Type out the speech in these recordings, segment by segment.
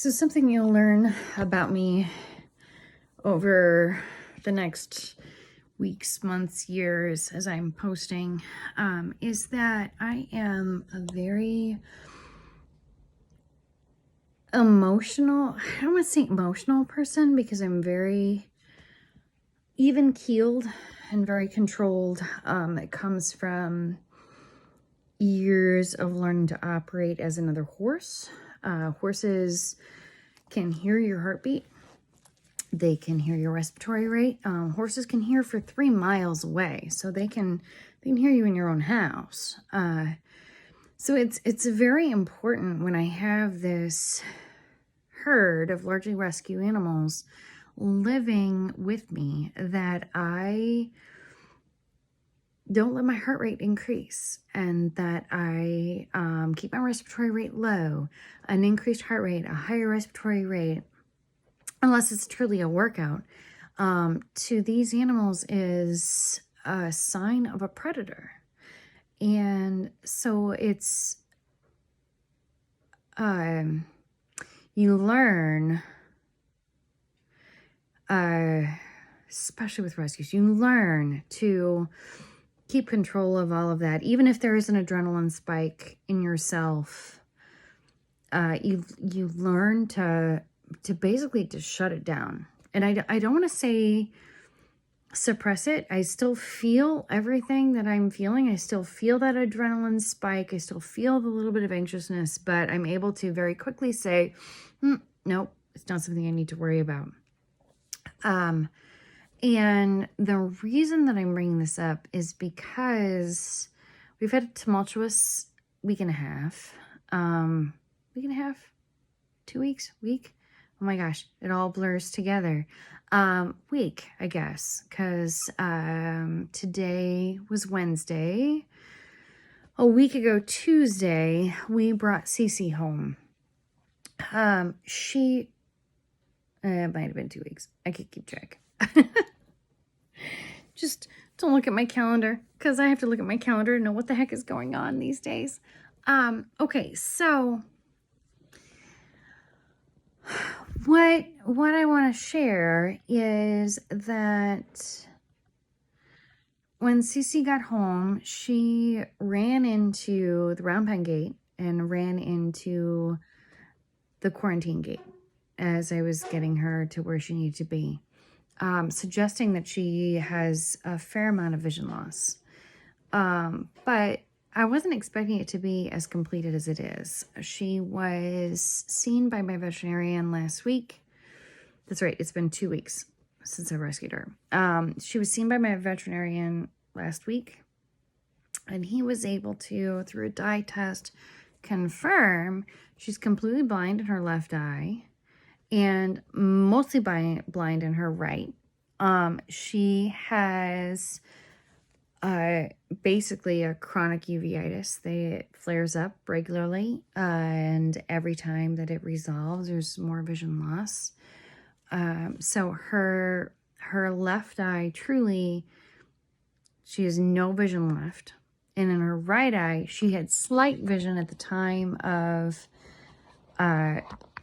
So something you'll learn about me over the next weeks, months, years as I'm posting is that I am a very emotional, I don't want to say emotional person because I'm very even-keeled and very controlled. It comes from years of learning to operate as another horse. Horses can hear your heartbeat. They can hear your respiratory rate. Horses can hear for 3 miles away, so they can hear you in your own house. So it's very important when I have this herd of largely rescue animals living with me that I don't let my heart rate increase, and that I keep my respiratory rate low. An increased heart rate, a higher respiratory rate, unless it's truly a workout, to these animals is a sign of a predator. And so it's, you learn, especially with rescues, you learn to keep control of all of that. Even if there is an adrenaline spike in yourself, you learn to basically just shut it down. And I don't want to say suppress it. I still feel everything that I'm feeling. I still feel that adrenaline spike. I still feel the little bit of anxiousness, but I'm able to very quickly say, nope, it's not something I need to worry about. And the reason that I'm bringing this up is because we've had a tumultuous week and a half. 2 weeks, week. Oh my gosh, it all blurs together. Week, I guess, because today was Wednesday. A week ago, Tuesday, we brought Ceci home. It might have been 2 weeks. I can't keep track. Just don't look at my calendar, because I have to look at my calendar to know what the heck is going on these days. Okay, so what I want to share is that when Ceci got home, she ran into the round pen gate and ran into the quarantine gate as I was getting her to where she needed to be, suggesting that she has a fair amount of vision loss. But I wasn't expecting it to be as completed as it is. She was seen by my veterinarian last week. That's right, it's been 2 weeks since I rescued her. She was seen by my veterinarian last week, and he was able to, through a dye test, confirm she's completely blind in her left eye and mostly blind in her right. She has basically a chronic uveitis. It flares up regularly, and every time that it resolves, there's more vision loss. So her left eye, truly, she has no vision left. And in her right eye, she had slight vision at the time of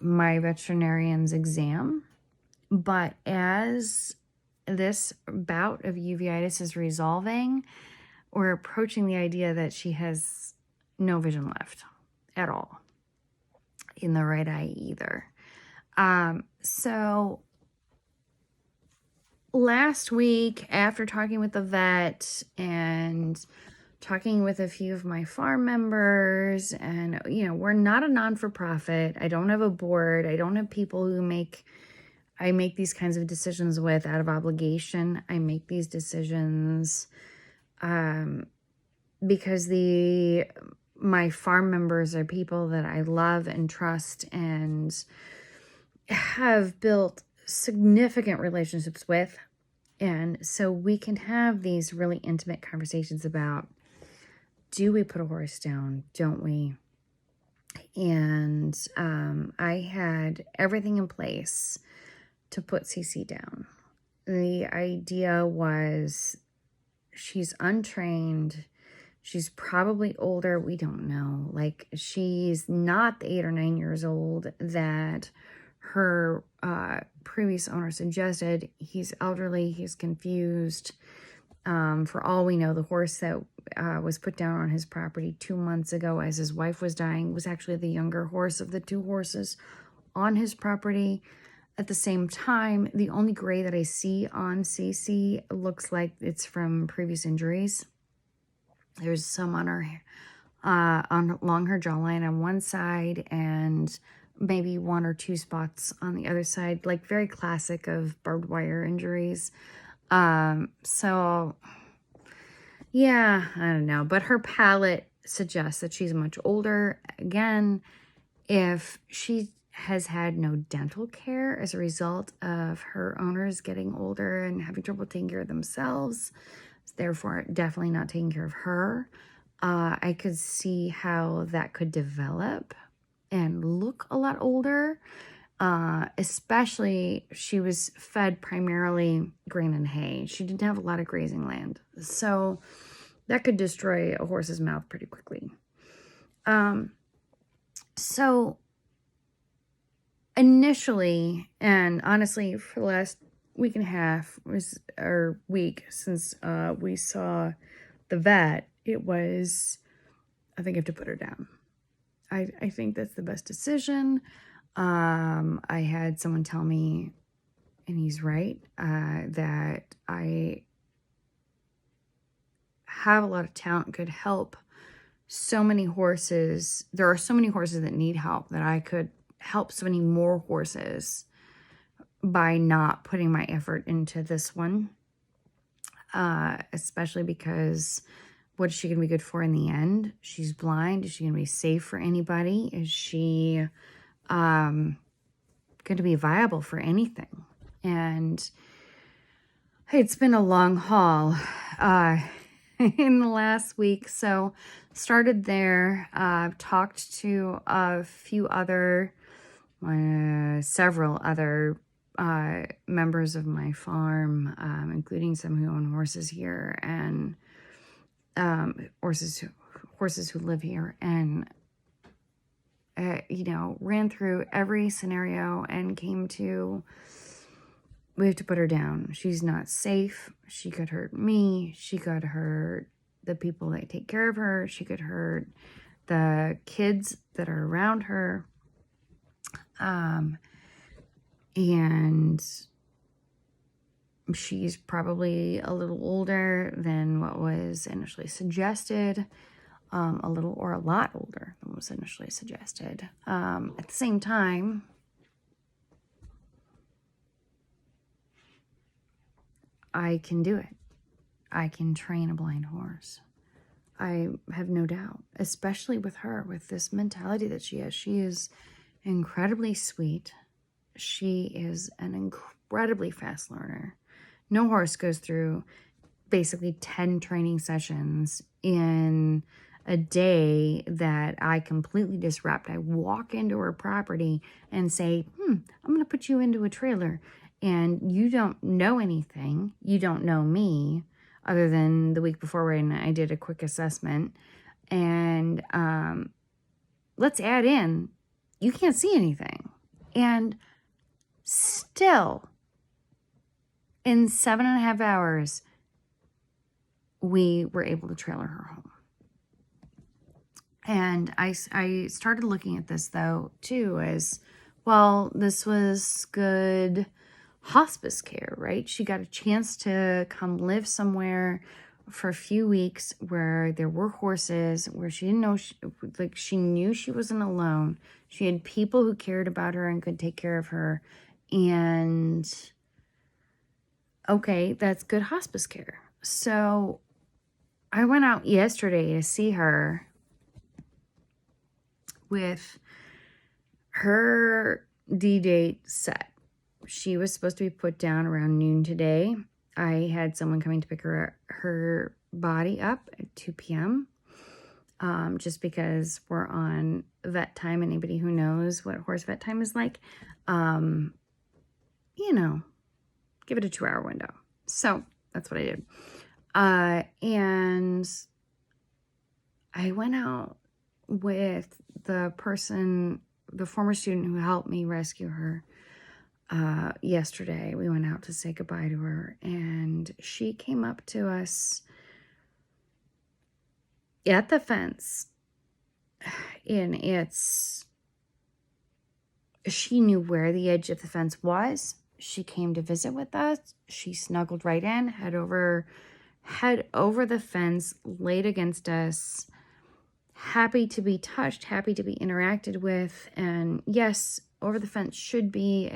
my veterinarian's exam. But as this bout of uveitis is resolving, we're approaching the idea that she has no vision left at all in the right eye either. So last week, after talking with the vet and talking with a few of my farm members, and we're not a non-for-profit. I don't have a board. I don't have people who I make these kinds of decisions with out of obligation. I make these decisions because my farm members are people that I love and trust and have built significant relationships with. And so we can have these really intimate conversations about, do we put a horse down? Don't we? And I had everything in place to put Ceci down. The idea was, she's untrained. She's probably older. We don't know. Like, she's not the 8 or 9 years old that her previous owner suggested. He's elderly. He's confused. For all we know, the horse that was put down on his property 2 months ago as his wife was dying was actually the younger horse of the 2 horses on his property. At the same time, the only gray that I see on Ceci looks like it's from previous injuries. There's some on her, along her jawline on one side, and maybe 1 or 2 spots on the other side, like very classic of barbed wire injuries. So yeah, I don't know, but her palate suggests that she's much older. Again, if she has had no dental care as a result of her owners getting older and having trouble taking care of themselves, therefore definitely not taking care of her, I could see how that could develop and look a lot older. Especially she was fed primarily grain and hay. She didn't have a lot of grazing land. So that could destroy a horse's mouth pretty quickly. So initially, and honestly, for the last week and a half, or week since we saw the vet, it was, I think I have to put her down. I think that's the best decision. I had someone tell me, and he's right, that I have a lot of talent, could help so many horses. There are so many horses that need help that I could help so many more horses by not putting my effort into this one. Especially because what is she going to be good for in the end? She's blind. Is she going to be safe for anybody? Is she going to be viable for anything? And it's been a long haul in the last week. So started there. I've talked to a few other, several other members of my farm, including some who own horses here, and horses who live here, and ran through every scenario and came to, we have to put her down. She's not safe. She could hurt me. She could hurt the people that take care of her. She could hurt the kids that are around her. And she's probably a little older than what was initially suggested. A little or a lot older than was initially suggested. At the same time, I can do it. I can train a blind horse. I have no doubt, especially with her, with this mentality that she has. She is incredibly sweet. She is an incredibly fast learner. No horse goes through basically 10 training sessions in a day that I completely disrupt. I walk into her property and say, I'm going to put you into a trailer. And you don't know anything. You don't know me, other than the week before when I did a quick assessment. And let's add in, you can't see anything. And still, in 7.5 hours, we were able to trailer her home. And I started looking at this, though, too, as, well, this was good hospice care, right? She got a chance to come live somewhere for a few weeks where there were horses, where she didn't know, she knew she wasn't alone. She had people who cared about her and could take care of her. And okay, that's good hospice care. So I went out yesterday to see her with her D-date set. She was supposed to be put down around noon today. I had someone coming to pick her body up at 2 p.m. Just because we're on vet time. Anybody who knows what horse vet time is like, give it a 2-hour window. So that's what I did. And I went out with the former student who helped me rescue her. Yesterday, we went out to say goodbye to her, and she came up to us at the fence, and she knew where the edge of the fence was. She came to visit with us. She snuggled right in, head over the fence, laid against us, happy to be touched, happy to be interacted with. And yes, over the fence should be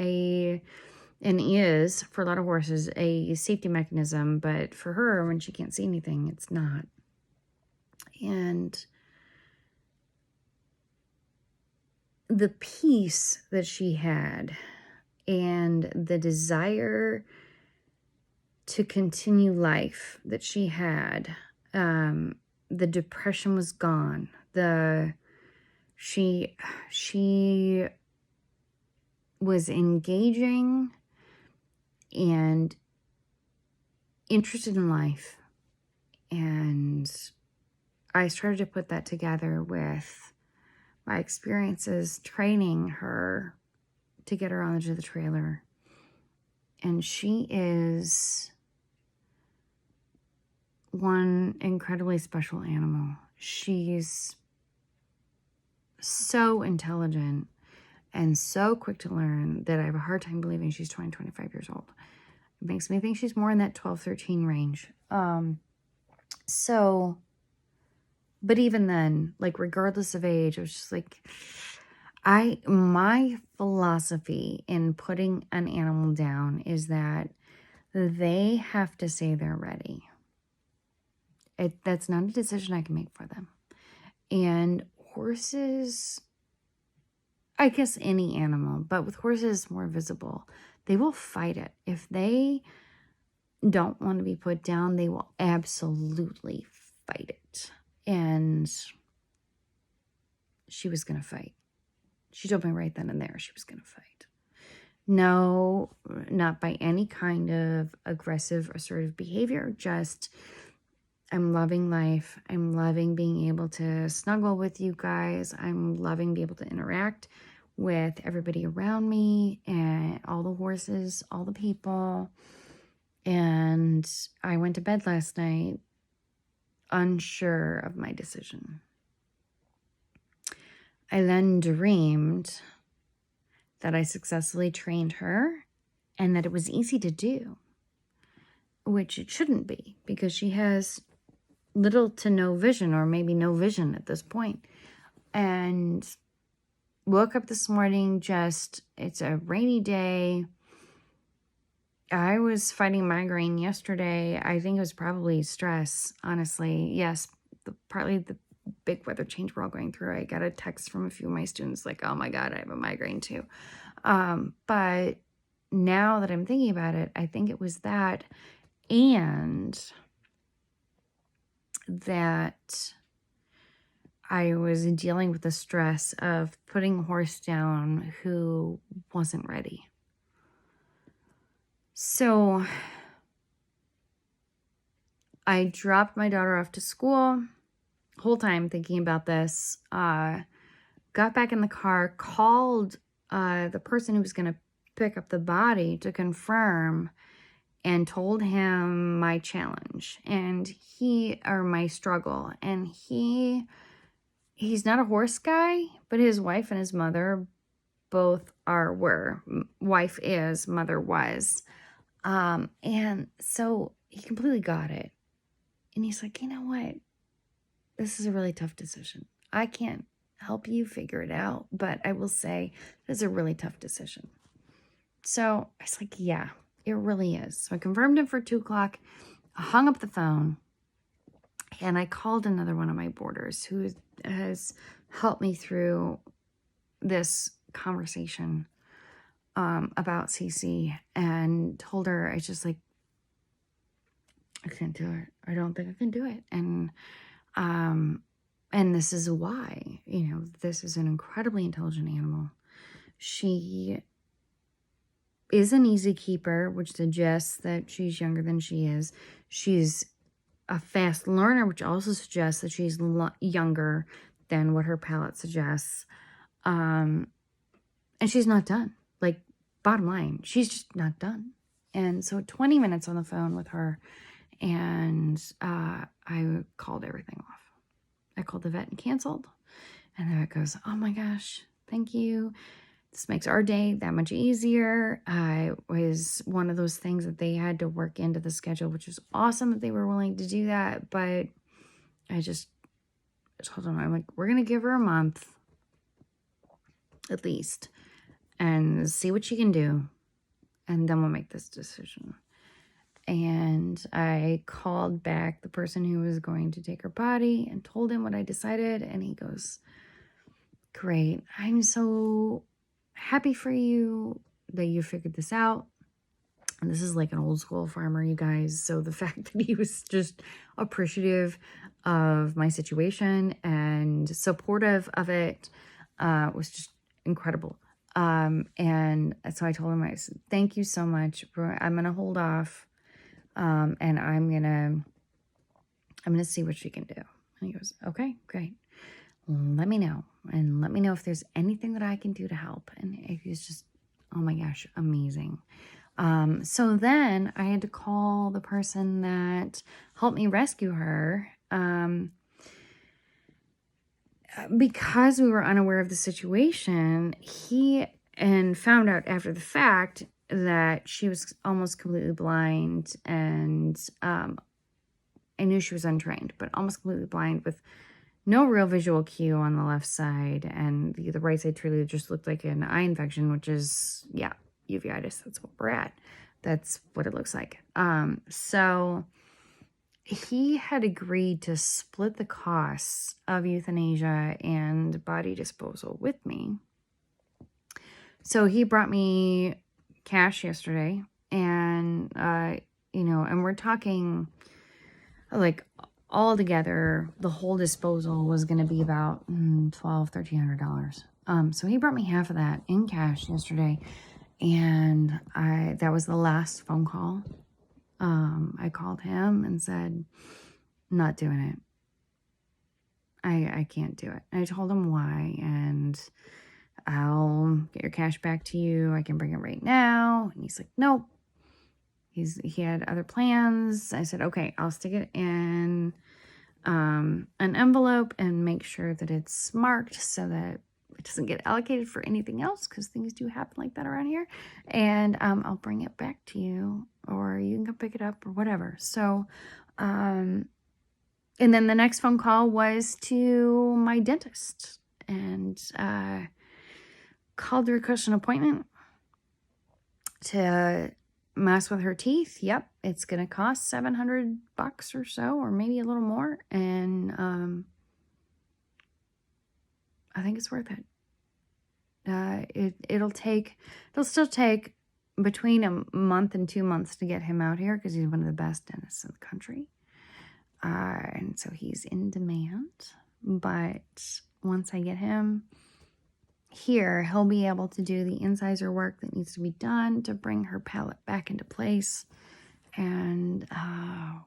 and is, for a lot of horses, a safety mechanism, but for her, when she can't see anything, it's not. And the peace that she had and the desire to continue life that she had, the depression was gone. She was engaging and interested in life. And I started to put that together with my experiences training her to get her onto the trailer. And she is one incredibly special animal. She's so intelligent and so quick to learn that I have a hard time believing she's 20, 25 years old. It makes me think she's more in that 12, 13 range. But even then, like, regardless of age, I was just like, my philosophy in putting an animal down is that they have to say they're ready. That's not a decision I can make for them. And horses, I guess any animal, but with horses it's more visible. They will fight it. If they don't want to be put down, they will absolutely fight it. And she was going to fight. She told me right then and there she was going to fight. No, not by any kind of aggressive, assertive behavior. Just, I'm loving life. I'm loving being able to snuggle with you guys. I'm loving being able to interact with everybody around me and all the horses, all the people. And I went to bed last night unsure of my decision. I then dreamed that I successfully trained her and that it was easy to do, which it shouldn't be because she has little to no vision, or maybe no vision at this point. And woke up this morning, it's a rainy day. I was fighting migraine yesterday. I think it was probably stress, honestly. Yes, partly the big weather change we're all going through. I got a text from a few of my students like, oh my God, I have a migraine too. But now that I'm thinking about it, I think it was that, and that I was dealing with the stress of putting a horse down who wasn't ready. So I dropped my daughter off to school. Whole time thinking about this, got back in the car, called the person who was going to pick up the body to confirm, and told him my challenge and my struggle. And he's not a horse guy, but his wife and his mother both were. Wife is, mother was. And so he completely got it. And he's like, you know what? This is a really tough decision. I can't help you figure it out, but I will say this is a really tough decision. So I was like, yeah, it really is. So I confirmed him for 2:00. I hung up the phone and I called another one of my boarders who has helped me through this conversation about Ceci, and told her, I just like, I can't do it. I don't think I can do it. And this is why, this is an incredibly intelligent animal. She is an easy keeper, which suggests that she's younger than she is. She's a fast learner, which also suggests that she's younger than what her palate suggests. And she's not done. Like, bottom line, she's just not done. And so 20 minutes on the phone with her, and I called everything off. I called the vet and canceled. And the vet goes, oh my gosh, thank you. This makes our day that much easier. It was one of those things that they had to work into the schedule, which is awesome that they were willing to do that. But I just told them, I'm like, we're going to give her a month at least and see what she can do. And then we'll make this decision. And I called back the person who was going to take her body and told him what I decided. And he goes, great. I'm so happy for you that you figured this out. And this is like an old school farmer, you guys. So the fact that he was just appreciative of my situation and supportive of it was just incredible. And so I told him, I said, thank you so much. I'm going to hold off. And I'm going to see what she can do. And he goes, okay, great. Let me know. And let me know if there's anything that I can do to help. And he was just, oh my gosh, amazing. So then I had to call the person that helped me rescue her, because we were unaware of the situation. And found out after the fact that she was almost completely blind, and I knew she was untrained, but almost completely blind with no real visual cue on the left side, and the right side truly just looked like an eye infection, which is, yeah, uveitis. That's what we're at. That's what it looks like. So he had agreed to split the costs of euthanasia and body disposal with me. So he brought me cash yesterday, and, and we're talking like all together, the whole disposal was going to be about $1,200-$1,300. So he brought me half of that in cash yesterday, and that was the last phone call. I called him and said, not doing it. I can't do it. And I told him why, and I'll get your cash back to you. I can bring it right now. And he's like, nope. He had other plans. I said, okay, I'll stick it in an envelope and make sure that it's marked so that it doesn't get allocated for anything else, because things do happen like that around here. And I'll bring it back to you, or you can come pick it up or whatever. So, and then the next phone call was to my dentist, and called to request an appointment to mess with her teeth. Yep, it's gonna cost $700 or so, or maybe a little more, and I think it's worth it. It'll still take between a month and 2 months to get him out here, because he's one of the best dentists in the country, and so he's in demand. But once I get him here, he'll be able to do the incisor work that needs to be done to bring her palate back into place, and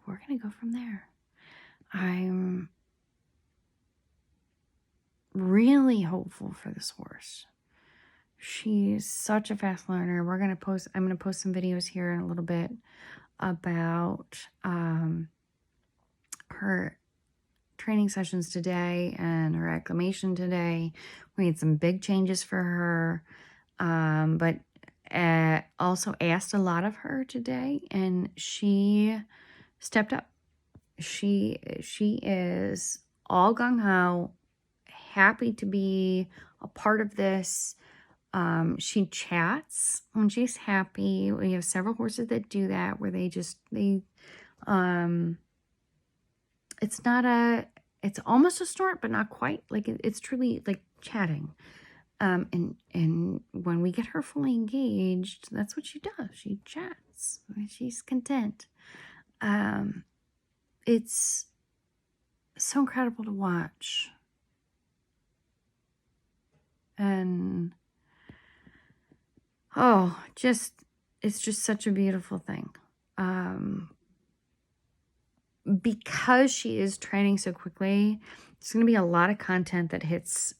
we're gonna go from there. I'm really hopeful for this horse. She's such a fast learner. I'm gonna post some videos here in a little bit about her training sessions today and her acclimation today. We made some big changes for her, but also asked a lot of her today, and she stepped up. She is all gung-ho, happy to be a part of this. She chats when she's happy. We have several horses that do that, where it's almost a snort, but not quite. Like it's truly like chatting. And when we get her fully engaged, that's what she does. She chats. She's content. It's so incredible to watch. And it's just such a beautiful thing. because she is training so quickly, there's going to be a lot of content that hits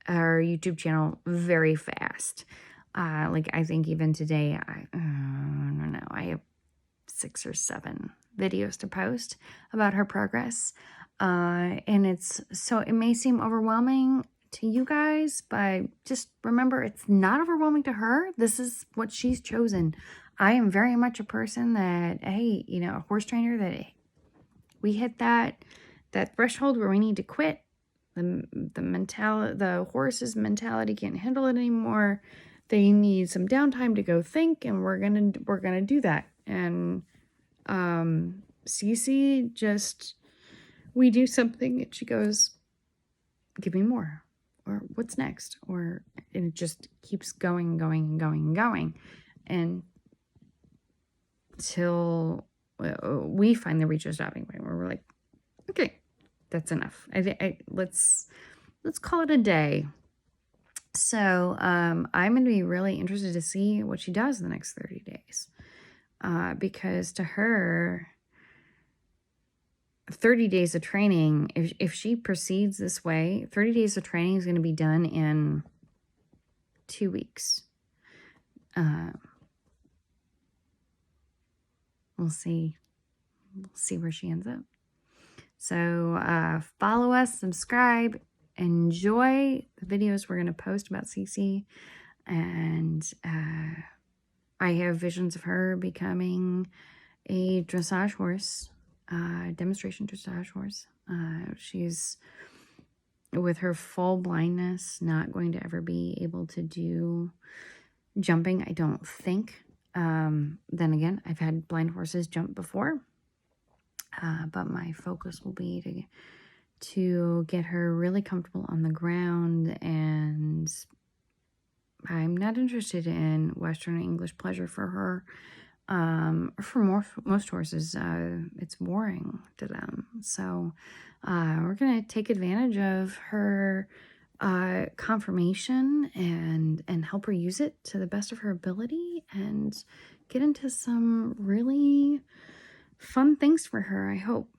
our YouTube channel very fast. Like I think even today, I don't know, I have 6 or 7 videos to post about her progress. And it may seem overwhelming to you guys, but just remember, it's not overwhelming to her. This is what she's chosen. I am very much a person that, hey, a horse trainer that we hit that threshold where we need to quit. The horse's mentality can't handle it anymore. They need some downtime to go think, and we're gonna do that. And Ceci just, we do something and she goes, give me more, or what's next, and it just keeps going until we finally reach a stopping point where we're like, okay, that's enough. Let's call it a day. So I'm going to be really interested to see what she does in the next 30 days. Because to her, 30 days of training, if she proceeds this way, 30 days of training is going to be done in 2 weeks. We'll see where she ends up. So follow us, subscribe, enjoy the videos we're going to post about Ceci. And I have visions of her becoming a dressage horse, demonstration dressage horse. She's, with her full blindness, not going to ever be able to do jumping, I don't think. Then again, I've had blind horses jump before. But my focus will be to get her really comfortable on the ground, and I'm not interested in Western English pleasure for her. For most horses, it's boring to them. So we're going to take advantage of her conformation and help her use it to the best of her ability and get into some really fun things for her, I hope.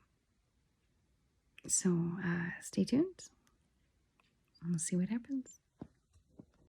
So stay tuned. We'll see what happens.